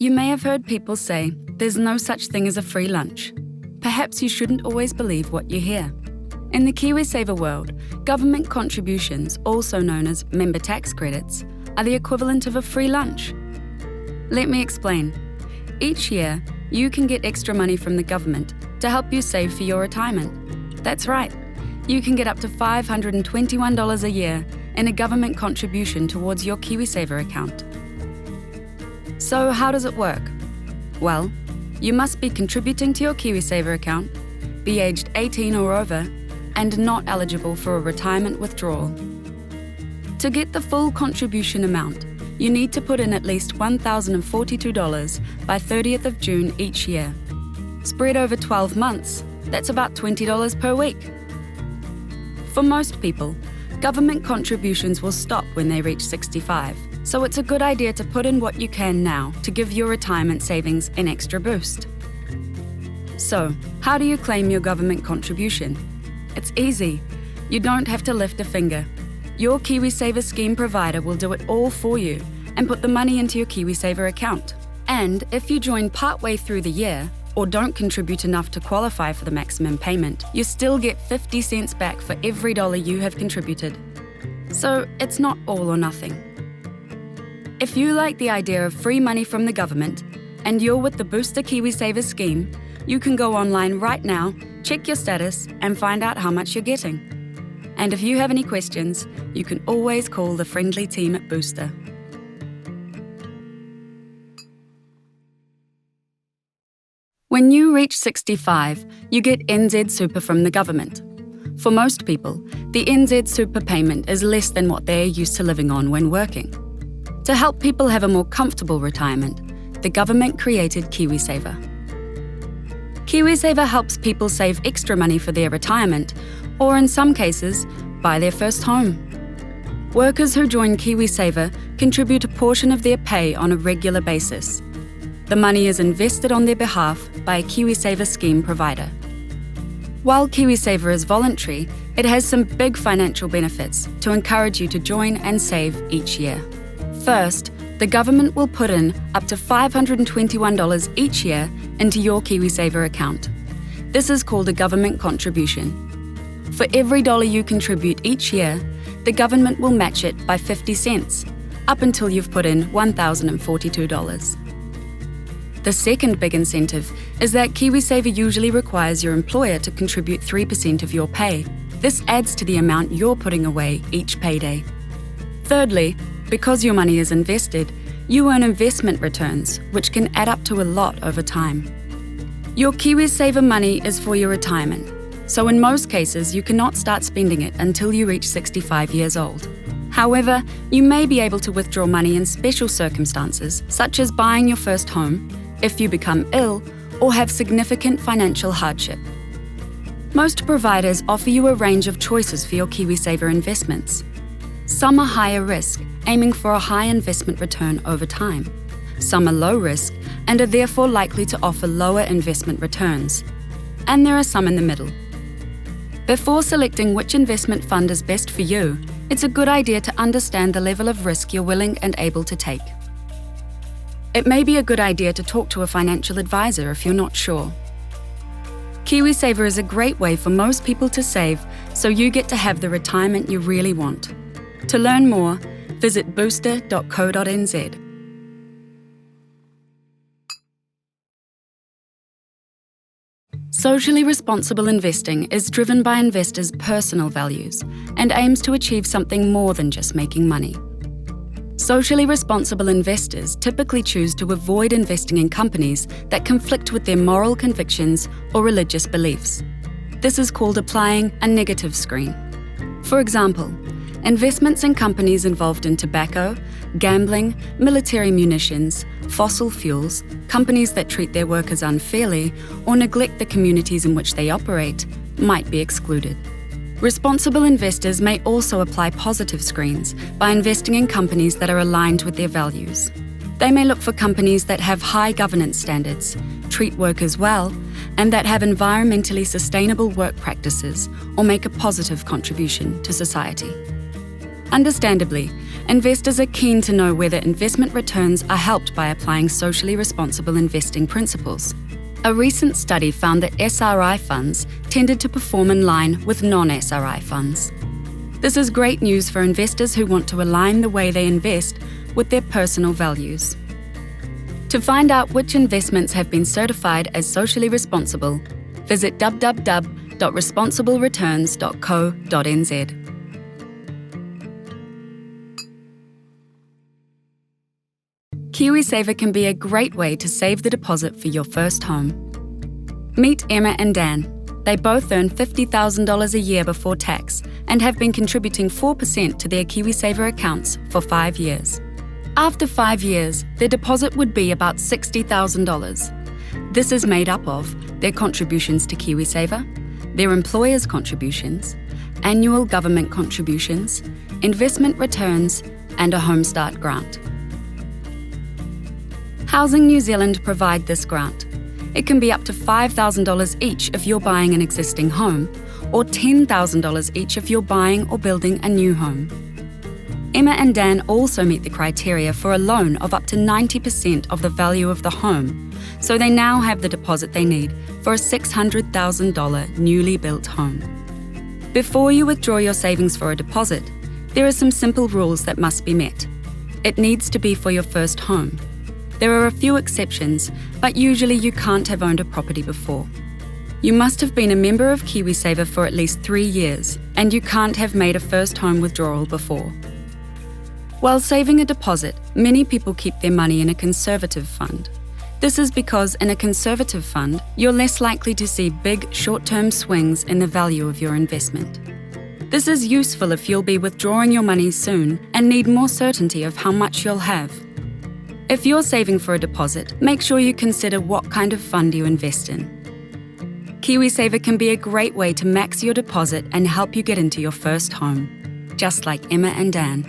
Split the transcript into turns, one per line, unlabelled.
You may have heard people say there's no such thing as a free lunch. Perhaps you shouldn't always believe what you hear. In the KiwiSaver world, government contributions, also known as member tax credits, are the equivalent of a free lunch. Let me explain. Each year, you can get extra money from the government to help you save for your retirement. That's right. You can get up to $521 a year in a government contribution towards your KiwiSaver account. So how does it work? Well, you must be contributing to your KiwiSaver account, be aged 18 or over, and not eligible for a retirement withdrawal. To get the full contribution amount, you need to put in at least $1,042 by 30th of June each year. Spread over 12 months, that's about $20 per week. For most people, government contributions will stop when they reach 65, so it's a good idea to put in what you can now to give your retirement savings an extra boost. So, how do you claim your government contribution? It's easy. You don't have to lift a finger. Your KiwiSaver scheme provider will do it all for you and put the money into your KiwiSaver account. And if you join partway through the year or don't contribute enough to qualify for the maximum payment, you still get 50 cents back for every dollar you have contributed. So it's not all or nothing. If you like the idea of free money from the government and you're with the Booster KiwiSaver scheme, you can go online right now, check your status, and find out how much you're getting. And if you have any questions, you can always call the friendly team at Booster. When you reach 65, you get NZ Super from the government. For most people, the NZ Super payment is less than what they're used to living on when working. To help people have a more comfortable retirement, the government created KiwiSaver. KiwiSaver helps people save extra money for their retirement, or in some cases, buy their first home. Workers who join KiwiSaver contribute a portion of their pay on a regular basis. The money is invested on their behalf by a KiwiSaver scheme provider. While KiwiSaver is voluntary, it has some big financial benefits to encourage you to join and save each year. First, the government will put in up to $521 each year into your KiwiSaver account. This is called a government contribution. For every dollar you contribute each year, the government will match it by 50 cents, up until you've put in $1,042. The second big incentive is that KiwiSaver usually requires your employer to contribute 3% of your pay. This adds to the amount you're putting away each payday. Thirdly, because your money is invested, you earn investment returns, which can add up to a lot over time. Your KiwiSaver money is for your retirement, so in most cases you cannot start spending it until you reach 65 years old. However, you may be able to withdraw money in special circumstances, such as buying your first home, if you become ill, or have significant financial hardship. Most providers offer you a range of choices for your KiwiSaver investments. Some are higher risk, aiming for a high investment return over time. Some are low risk and are therefore likely to offer lower investment returns. And there are some in the middle. Before selecting which investment fund is best for you, it's a good idea to understand the level of risk you're willing and able to take. It may be a good idea to talk to a financial advisor if you're not sure. KiwiSaver is a great way for most people to save, so you get to have the retirement you really want. To learn more, visit booster.co.nz. Socially responsible investing is driven by investors' personal values and aims to achieve something more than just making money. Socially responsible investors typically choose to avoid investing in companies that conflict with their moral convictions or religious beliefs. This is called applying a negative screen. For example, investments in companies involved in tobacco, gambling, military munitions, fossil fuels, companies that treat their workers unfairly, or neglect the communities in which they operate, might be excluded. Responsible investors may also apply positive screens by investing in companies that are aligned with their values. They may look for companies that have high governance standards, treat workers well, and that have environmentally sustainable work practices or make a positive contribution to society. Understandably, investors are keen to know whether investment returns are helped by applying socially responsible investing principles. A recent study found that SRI funds tended to perform in line with non-SRI funds. This is great news for investors who want to align the way they invest with their personal values. To find out which investments have been certified as socially responsible, visit www.responsiblereturns.co.nz. KiwiSaver can be a great way to save the deposit for your first home. Meet Emma and Dan. They both earn $50,000 a year before tax and have been contributing 4% to their KiwiSaver accounts for 5 years. After 5 years, their deposit would be about $60,000. This is made up of their contributions to KiwiSaver, their employer's contributions, annual government contributions, investment returns, and a Home Start grant. Housing New Zealand provide this grant. It can be up to $5,000 each if you're buying an existing home, or $10,000 each if you're buying or building a new home. Emma and Dan also meet the criteria for a loan of up to 90% of the value of the home, so they now have the deposit they need for a $600,000 newly built home. Before you withdraw your savings for a deposit, there are some simple rules that must be met. It needs to be for your first home. There are a few exceptions, but usually you can't have owned a property before. You must have been a member of KiwiSaver for at least 3 years, and you can't have made a first home withdrawal before. While saving a deposit, many people keep their money in a conservative fund. This is because in a conservative fund, you're less likely to see big short-term swings in the value of your investment. This is useful if you'll be withdrawing your money soon and need more certainty of how much you'll have. If you're saving for a deposit, make sure you consider what kind of fund you invest in. KiwiSaver can be a great way to max your deposit and help you get into your first home, just like Emma and Dan.